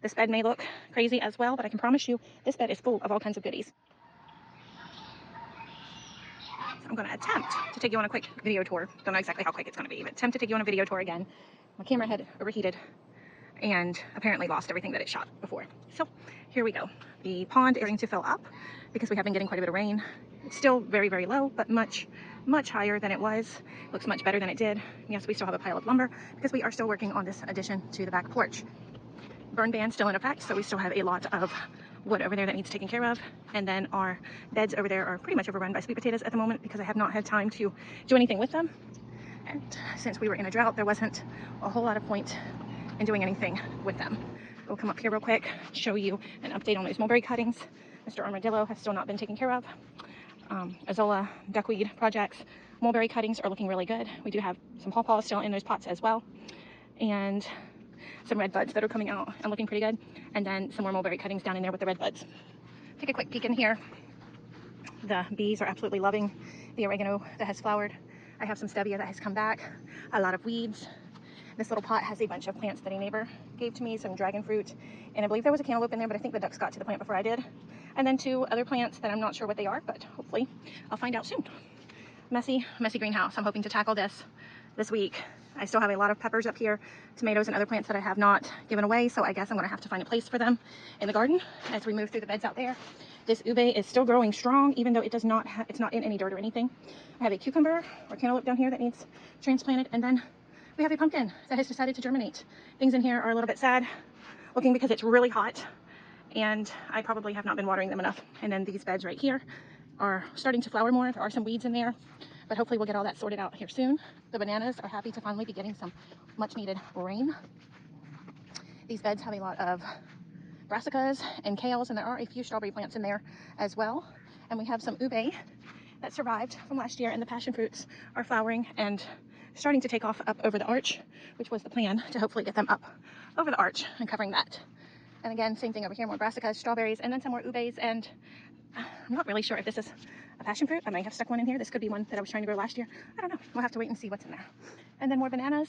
This bed may look crazy as well, but I can promise you this bed is full of all kinds of goodies. So I'm going to attempt to take you on a quick video tour. Don't know exactly how quick it's going to be, but attempt to take you on a video tour again. My camera had overheated and apparently lost everything that it shot before. So here we go. The pond is starting to fill up because we have been getting quite a bit of rain. It's still very, very low, but much higher than it was. Looks much better than it did. Yes, we still have a pile of lumber because we are still working on this addition to the back porch. Burn ban still in effect, so we still have a lot of wood over there that needs taken care of. And then our beds over there are pretty much overrun by sweet potatoes at the moment because I have not had time to do anything with them. And since we were in a drought, there wasn't a whole lot of point in doing anything with them. We'll come up here real quick, show you an update on those mulberry cuttings. Mr. Armadillo has still not been taken care of. Azolla duckweed projects, mulberry cuttings are looking really good. We do have some pawpaws still in those pots as well. And some red buds that are coming out and looking pretty good. And then some more mulberry cuttings down in there with the red buds. Take a quick peek in here. The bees are absolutely loving the oregano that has flowered. I have some stevia that has come back, a lot of weeds. This little pot has a bunch of plants that a neighbor gave to me, some dragon fruit, and I believe there was a cantaloupe in there, but I think the ducks got to the plant before I did. And then 2 other plants that I'm not sure what they are, but hopefully I'll find out soon. Messy greenhouse. I'm hoping to tackle this week. I still have a lot of peppers up here, tomatoes and other plants that I have not given away, so I guess I'm going to have to find a place for them in the garden as we move through the beds out there. This ube is still growing strong, even though it's not in any dirt or anything. I have a cucumber or cantaloupe down here that needs transplanted, and then we have a pumpkin that has decided to germinate. Things in here are a little bit sad looking because it's really hot, and I probably have not been watering them enough. And then these beds right here are starting to flower more. There are some weeds in there, but hopefully we'll get all that sorted out here soon. The bananas are happy to finally be getting some much needed rain. These beds have a lot of brassicas and kales, and there are a few strawberry plants in there as well. And we have some ube that survived from last year, and the passion fruits are flowering and starting to take off up over the arch, which was the plan, to hopefully get them up over the arch and covering that. And again, same thing over here, more brassicas, strawberries, and then some more ubes. And I'm not really sure if this is a passion fruit. I might have stuck one in here. This could be one that I was trying to grow last year. I don't know. We'll have to wait and see what's in there. And then more bananas,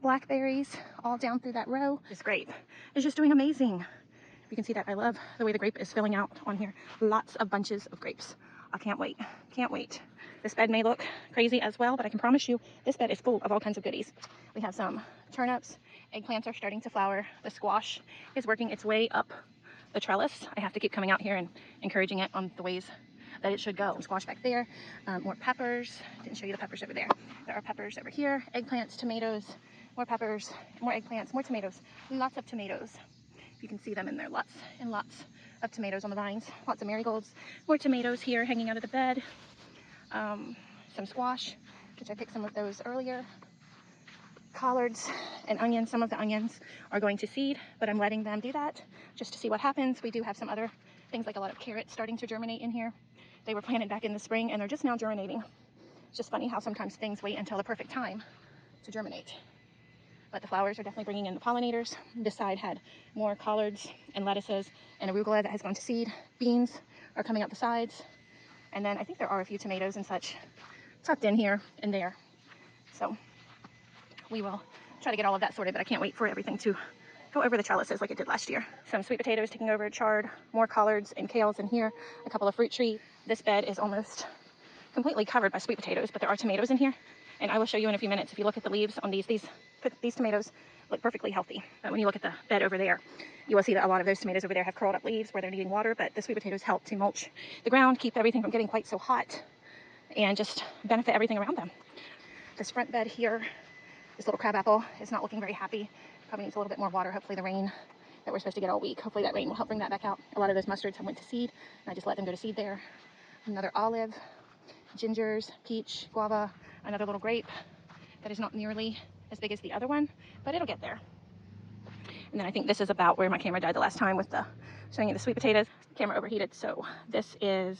blackberries, all down through that row. This grape is just doing amazing. You can see that. I love the way the grape is filling out on here. Lots of bunches of grapes. I can't wait. Can't wait. This bed may look crazy as well, but I can promise you this bed is full of all kinds of goodies. We have some turnips. Eggplants are starting to flower. The squash is working its way up the trellis. I have to keep coming out here and encouraging it on the ways that it should go. Some squash back there. More peppers. Didn't show you the peppers over there. There are peppers over here. Eggplants, tomatoes, more peppers, more eggplants, more tomatoes. Lots of tomatoes. You can see them in there. Lots and lots of tomatoes on the vines. Lots of marigolds. More tomatoes here hanging out of the bed. Some squash, which I picked some of those earlier. Collards and onions. Some of the onions are going to seed, but I'm letting them do that just to see what happens. We do have some other things, like a lot of carrots starting to germinate in here. They were planted back in the spring and they're just now germinating. It's just funny how sometimes things wait until the perfect time to germinate. But the flowers are definitely bringing in the pollinators. This side had more collards and lettuces and arugula that has gone to seed. Beans are coming out the sides. And then I think there are a few tomatoes and such tucked in here and there. So we will try to get all of that sorted, but I can't wait for everything to go over the trellises like it did last year. Some sweet potatoes taking over, chard, more collards and kales in here, a couple of fruit trees. This bed is almost completely covered by sweet potatoes, but there are tomatoes in here. And I will show you in a few minutes. If you look at the leaves on these tomatoes look perfectly healthy. But when you look at the bed over there, you will see that a lot of those tomatoes over there have curled up leaves where they're needing water, but the sweet potatoes help to mulch the ground, keep everything from getting quite so hot, and just benefit everything around them. This front bed here, this little crabapple is not looking very happy. Probably needs a little bit more water. Hopefully the rain that we're supposed to get all week, hopefully that rain will help bring that back out. A lot of those mustards have went to seed, and I just let them go to seed there. Another olive, gingers, peach, guava, another little grape that is not nearly as big as the other one, but it'll get there. And then I think this is about where my camera died the last time with the showing you the sweet potatoes. Camera overheated, so this is,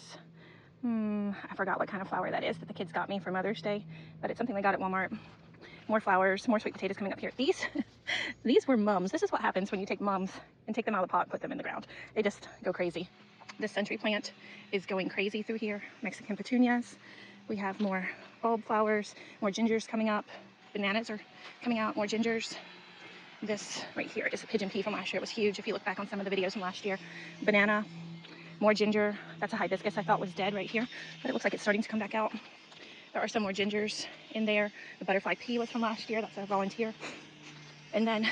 I forgot what kind of flower that is that the kids got me for Mother's Day, but it's something they got at Walmart. More flowers, more sweet potatoes coming up here. These were mums. This is what happens when you take mums and take them out of the pot and put them in the ground. They just go crazy. This century plant is going crazy through here. Mexican petunias. We have more bulb flowers, more gingers coming up. Bananas are coming out, more gingers. This right here is a pigeon pea from last year. It was huge if you look back on some of the videos from last year. Banana, more ginger. That's a hibiscus I thought was dead right here, but it looks like it's starting to come back out. There are some more gingers in there. The butterfly pea was from last year. That's a volunteer. And then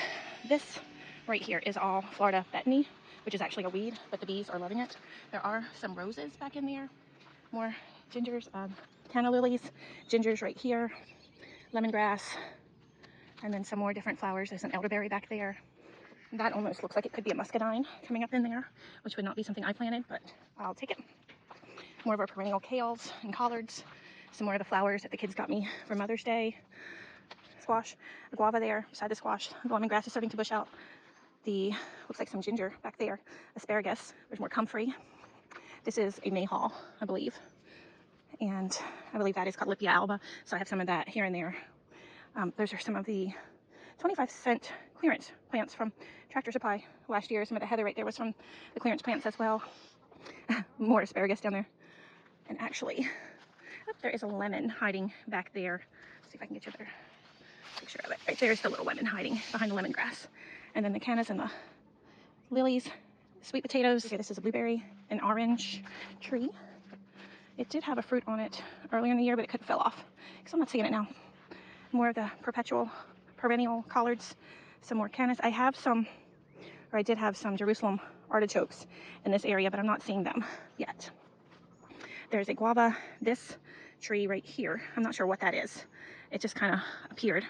this right here is all Florida betony, which is actually a weed, but the bees are loving it. There are some roses back in there, more gingers, canna lilies, gingers right here, lemongrass, and then some more different flowers. There's an elderberry back there. That almost looks like it could be a muscadine coming up in there, which would not be something I planted, but I'll take it. More of our perennial kales and collards. Some more of the flowers that the kids got me for Mother's Day. Squash, the guava there beside the squash. The lemongrass is starting to bush out. Looks like some ginger back there. Asparagus. There's more comfrey. This is a mayhaw, I believe. And I believe that is called Lipia alba. So I have some of that here and there. Those are some of the 25-cent clearance plants from Tractor Supply last year. Some of the heather right there was from the clearance plants as well. More asparagus down there. And actually, there is a lemon hiding back there. Let's see if I can get you a better picture of it. Right there's the little lemon hiding behind the lemongrass. And then the cannas and the lilies, sweet potatoes. Okay, this is a blueberry, an orange tree. It did have a fruit on it earlier in the year, but it could fell off because I'm not seeing it now. More of the perennial collards, some more cannas. I did have some Jerusalem artichokes in this area, but I'm not seeing them yet. There's a guava. This tree right here, I'm not sure what that is. It just kind of appeared.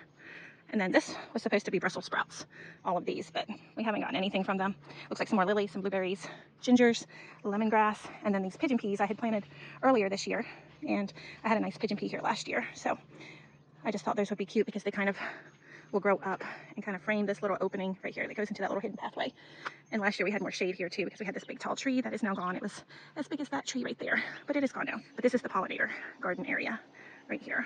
And then this was supposed to be Brussels sprouts, all of these, but we haven't gotten anything from them. Looks like some more lilies, some blueberries, gingers, lemongrass, and then these pigeon peas I had planted earlier this year. And I had a nice pigeon pea here last year. So I just thought those would be cute because they kind of will grow up and kind of frame this little opening right here that goes into that little hidden pathway. And last year we had more shade here too because we had this big tall tree that is now gone. It was as big as that tree right there, but it is gone now. But this is the pollinator garden area right here.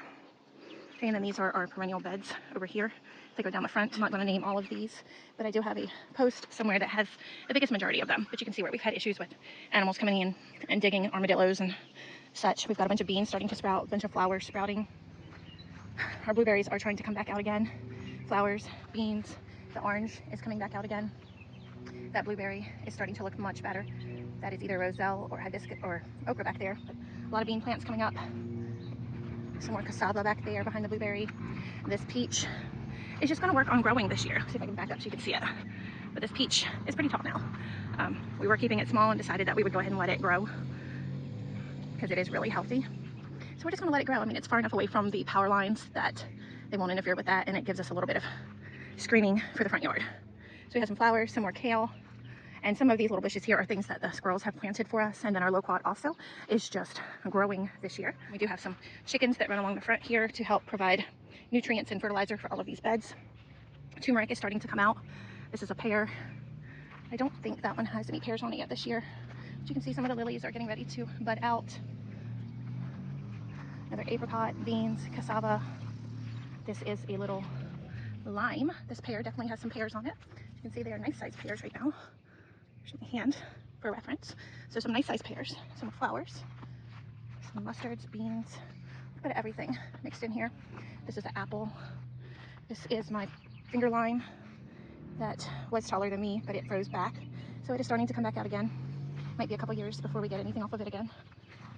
Okay, and then these are our perennial beds over here. They go down the front. I'm not going to name all of these, but I do have a post somewhere that has the biggest majority of them. But you can see where we've had issues with animals coming in and digging, armadillos and such. We've got a bunch of beans starting to sprout, a bunch of flowers sprouting. Our blueberries are trying to come back out again. Flowers, beans, the orange is coming back out again. That blueberry is starting to look much better. That is either roselle or hibiscus or okra back there. But a lot of bean plants coming up. Some more cassava back there behind the blueberry. This peach is just going to work on growing this year. See if I can back up so you can see it. But this peach is pretty tall now. We were keeping it small and decided that we would go ahead and let it grow because it is really healthy. So we're just going to let it grow. I mean, it's far enough away from the power lines that they won't interfere with that, and it gives us a little bit of screening for the front yard. So we have some flowers, some more kale, and some of these little bushes here are things that the squirrels have planted for us. And then our loquat also is just growing this year. We do have some chickens that run along the front here to help provide nutrients and fertilizer for all of these beds. Turmeric is starting to come out. This is a pear. I don't think that one has any pears on it yet this year. But you can see some of the lilies are getting ready to bud out. Another apricot, beans, cassava. This is a little lime. This pear definitely has some pears on it. You can see they are nice sized pears right now. Here's my hand for reference. So some nice sized pears, some flowers, some mustards, beans, a bit of everything mixed in here. This is an apple. This is my finger lime that was taller than me, but it froze back. So it is starting to come back out again. Might be a couple years before we get anything off of it again.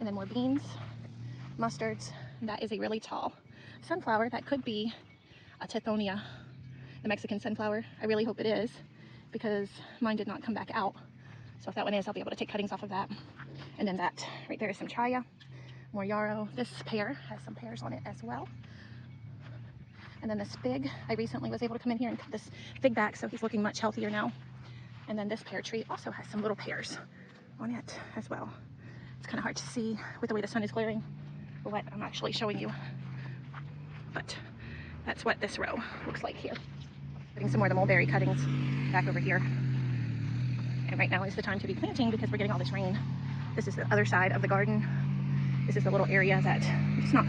And then more beans, mustards. That is a really tall sunflower. That could be a Tithonia, the Mexican sunflower. I really hope it is because mine did not come back out. So if that one is, I'll be able to take cuttings off of that. And then that right there is some chaya, more yarrow. This pear has some pears on it as well. And then this fig, I recently was able to come in here and cut this fig back, so he's looking much healthier now. And then this pear tree also has some little pears on it as well. It's kind of hard to see with the way the sun is glaring what I'm actually showing you. But that's what this row looks like here. Putting some more of the mulberry cuttings back over here. And right now is the time to be planting because we're getting all this rain. This is the other side of the garden. This is the little area that I'm just not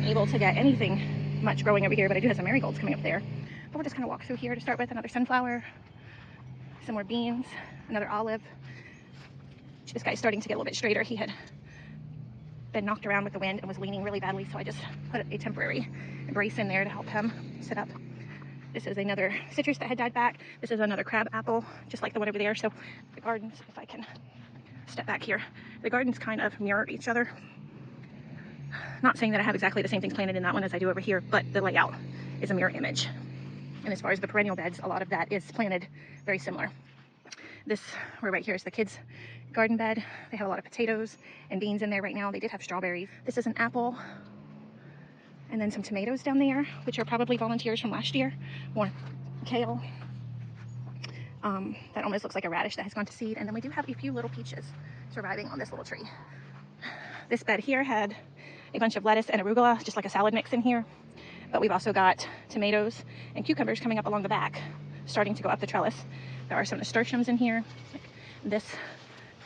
able to get anything much growing over here, but I do have some marigolds coming up there. But we'll just kind of walk through here to start with. Another sunflower, some more beans, another olive. This guy's starting to get a little bit straighter. He had been knocked around with the wind and was leaning really badly, so I just put a temporary brace in there to help him sit up. This is another citrus that had died back. This is another crab apple, just like the one over there. So the gardens, if I can step back here, the gardens kind of mirror each other. Not saying that I have exactly the same things planted in that one as I do over here, but the layout is a mirror image. And as far as the perennial beds, a lot of that is planted very similar. This, where right here is the kids' garden bed. They have a lot of potatoes and beans in there right now. They did have strawberries. This is an apple. And then some tomatoes down there, which are probably volunteers from last year. More kale. That almost looks like a radish that has gone to seed. And then we do have a few little peaches surviving on this little tree. This bed here had a bunch of lettuce and arugula, just like a salad mix in here. But we've also got tomatoes and cucumbers coming up along the back, starting to go up the trellis. There are some nasturtiums in here. This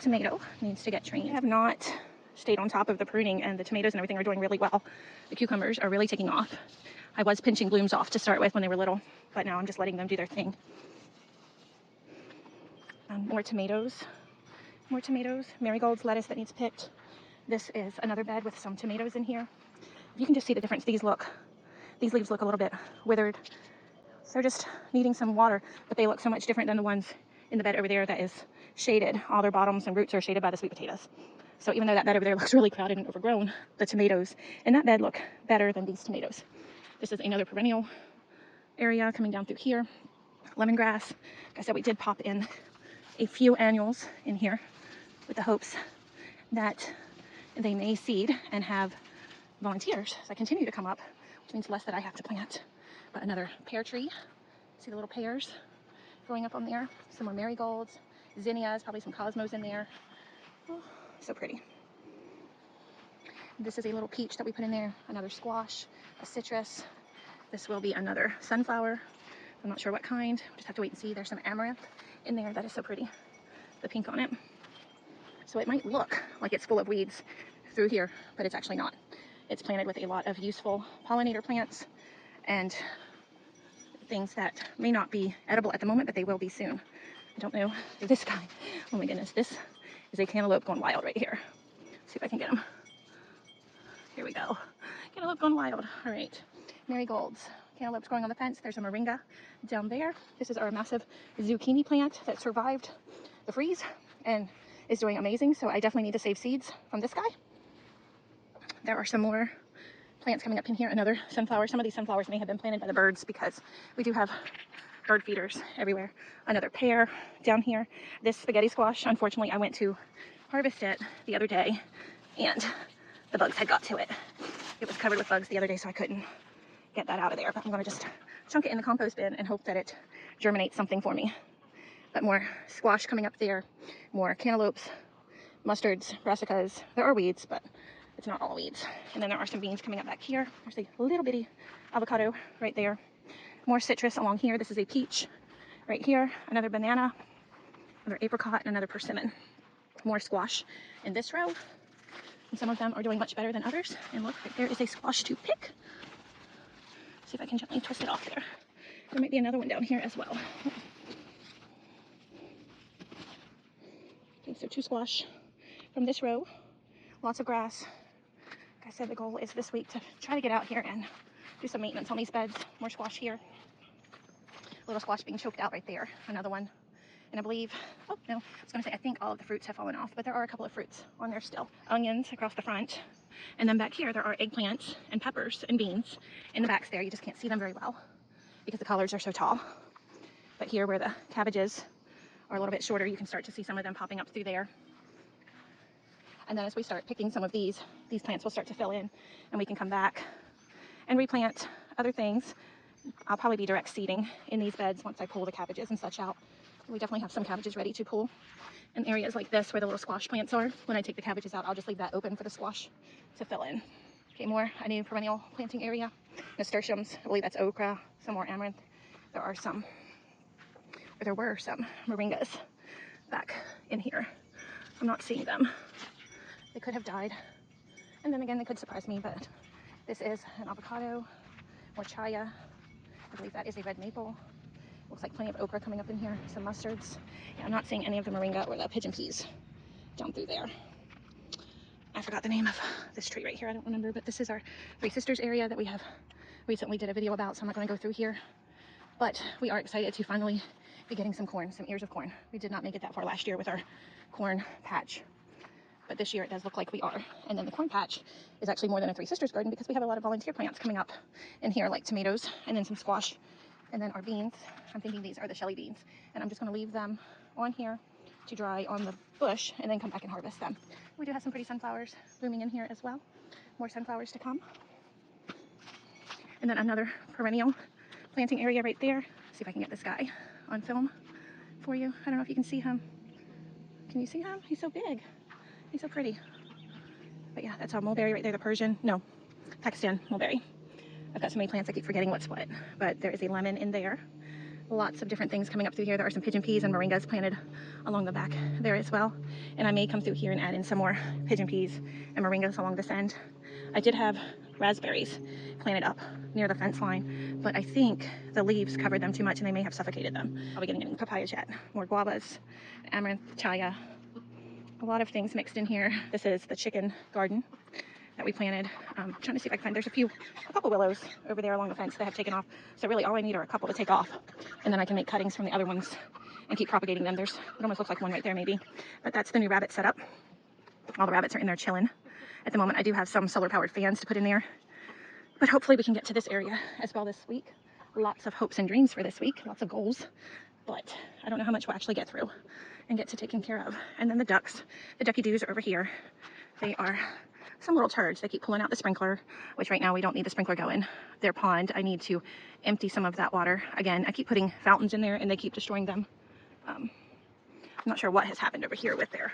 tomato needs to get trained. I have not stayed on top of the pruning, and the tomatoes and everything are doing really well. The cucumbers are really taking off. I was pinching blooms off to start with when they were little, but now I'm just letting them do their thing. More tomatoes, marigolds, lettuce that needs picked. This is another bed with some tomatoes in here. You can just see the difference. These leaves look a little bit withered. They're just needing some water, but they look so much different than the ones in the bed over there that is shaded. All their bottoms and roots are shaded by the sweet potatoes. So even though that bed over there looks really crowded and overgrown, the tomatoes in that bed look better than these tomatoes. This is another perennial area coming down through here. Lemongrass. Like I said, we did pop in a few annuals in here with the hopes that they may seed and have volunteers that continue to come up, which means less that I have to plant. But another pear tree. See the little pears growing up on there. Some more marigolds, zinnias, probably some cosmos in there. Oh, so pretty. This is a little peach that we put in there. Another squash, a citrus. This will be another sunflower. I'm not sure what kind. We'll just have to wait and see. There's some amaranth in there. That is so pretty. The pink on it. So it might look like it's full of weeds through here, but it's actually not. It's planted with a lot of useful pollinator plants and things that may not be edible at the moment, but they will be soon. I don't know. This guy, oh my goodness, this is a cantaloupe going wild right here. Let's see if I can get him. Here we go. Cantaloupe going wild. All right. Marigolds. Cantaloupes growing on the fence. There's a moringa down there. This is our massive zucchini plant that survived the freeze and is doing amazing. So I definitely need to save seeds from this guy. There are some more plants coming up in here. Another sunflower. Some of these sunflowers may have been planted by the birds because we do have bird feeders everywhere. Another pear down here. This spaghetti squash, unfortunately, I went to harvest it the other day and the bugs had got to it. It was covered with bugs the other day, so I couldn't get that out of there. But I'm going to just chunk it in the compost bin and hope that it germinates something for me. But more squash coming up there. More cantaloupes, mustards, brassicas. There are weeds, but it's not all weeds. And then there are some beans coming up back here. There's a little bitty avocado right there. More citrus along here. This is a peach right here. Another banana, another apricot, and another persimmon. More squash in this row. And some of them are doing much better than others. And look, right there is a squash to pick. See if I can gently twist it off there. There might be another one down here as well. Okay, so 2 squash from this row. Lots of grass. Like I said, the goal is this week to try to get out here and do some maintenance on these beds. More squash here. Little squash being choked out right there. Another one. And I believe, oh no, I was going to say I think all of the fruits have fallen off, but there are a couple of fruits on there still. Onions across the front. And then back here there are eggplants and peppers and beans. In the backs there, you just can't see them very well because the collards are so tall. But here where the cabbages are a little bit shorter, you can start to see some of them popping up through there. And then as we start picking some of these plants will start to fill in and we can come back and replant other things. I'll probably be direct seeding in these beds once I pull the cabbages and such out. We definitely have some cabbages ready to pull. In areas like this where the little squash plants are, when I take the cabbages out, I'll just leave that open for the squash to fill in. Okay, more a new perennial planting area. Nasturtiums, I believe that's okra, some more amaranth. There were some moringas back in here. I'm not seeing them. They could have died. And then again, they could surprise me, but this is an avocado, more chaya. I believe that is a red maple. Looks like plenty of okra coming up in here, some mustards. Yeah, I'm not seeing any of the moringa or the pigeon peas down through there. I forgot the name of this tree right here, I don't remember, but this is our Three Sisters area that we have recently did a video about, so I'm not going to go through here. But we are excited to finally be getting some corn, some ears of corn. We did not make it that far last year with our corn patch, but this year it does look like we are. And then the corn patch is actually more than a Three Sisters garden because we have a lot of volunteer plants coming up in here, like tomatoes and then some squash. And then our beans, I'm thinking these are the Shelly beans. And I'm just gonna leave them on here to dry on the bush and then come back and harvest them. We do have some pretty sunflowers blooming in here as well. More sunflowers to come. And then another perennial planting area right there. See if I can get this guy on film for you. I don't know if you can see him. Can you see him? He's so big. He's so pretty. But yeah, that's our mulberry right there, the Persian, no, Pakistan mulberry. I've got so many plants I keep forgetting what's what, but there is a lemon in there. Lots of different things coming up through here. There are some pigeon peas and moringas planted along the back there as well. And I may come through here and add in some more pigeon peas and moringas along this end. I did have raspberries planted up near the fence line, but I think the leaves covered them too much and they may have suffocated them. I'll be getting any papayas yet. More guavas, amaranth, chaya, a lot of things mixed in here. This is the chicken garden that we planted. I'm trying to see if I can find, there's a couple willows over there along the fence that have taken off. So really all I need are a couple to take off. And then I can make cuttings from the other ones and keep propagating them. It almost looks like one right there maybe. But that's the new rabbit setup. All the rabbits are in there chilling. At the moment I do have some solar powered fans to put in there. But hopefully we can get to this area as well this week. Lots of hopes and dreams for this week, lots of goals. But I don't know how much we'll actually get through and get to taking care of. And then the ducks, the ducky doos are over here. They are some little turds. They keep pulling out the sprinkler, which right now we don't need the sprinkler going. Their pond, I need to empty some of that water. Again, I keep putting fountains in there and they keep destroying them. I'm not sure what has happened over here with their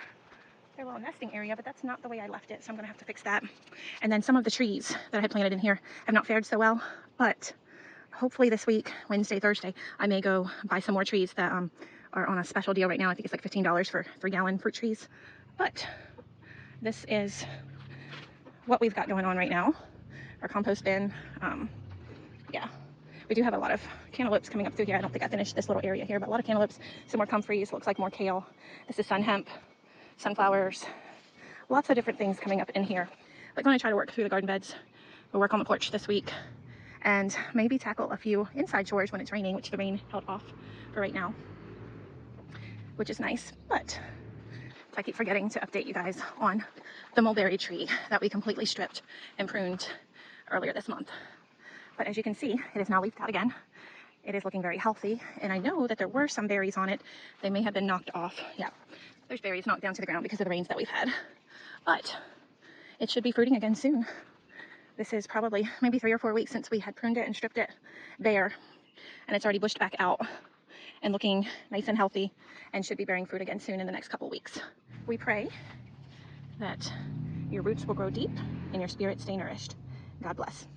little nesting area, but that's not the way I left it, so I'm gonna have to fix that. And then some of the trees that I had planted in here have not fared so well, but hopefully this week, Wednesday, Thursday, I may go buy some more trees that are on a special deal right now. I think it's like $15 for 3-gallon fruit trees. But this is what we've got going on right now. Our compost bin, yeah. We do have a lot of cantaloupes coming up through here. I don't think I finished this little area here, but a lot of cantaloupes, some more comfreys, looks like more kale. This is sun hemp, sunflowers, lots of different things coming up in here. But going to try to work through the garden beds. We'll work on the porch this week and maybe tackle a few inside chores when it's raining, which the rain held off for right now, which is nice. But I keep forgetting to update you guys on the mulberry tree that we completely stripped and pruned earlier this month. But as you can see, it is now leafed out again. It is looking very healthy, and I know that there were some berries on it. They may have been knocked off. Yeah, there's berries knocked down to the ground because of the rains that we've had. But it should be fruiting again soon. This is probably maybe 3 or 4 weeks since we had pruned it and stripped it bare, and it's already bushed back out and looking nice and healthy and should be bearing fruit again soon in the next couple weeks. We pray that your roots will grow deep and your spirit stay nourished. God bless.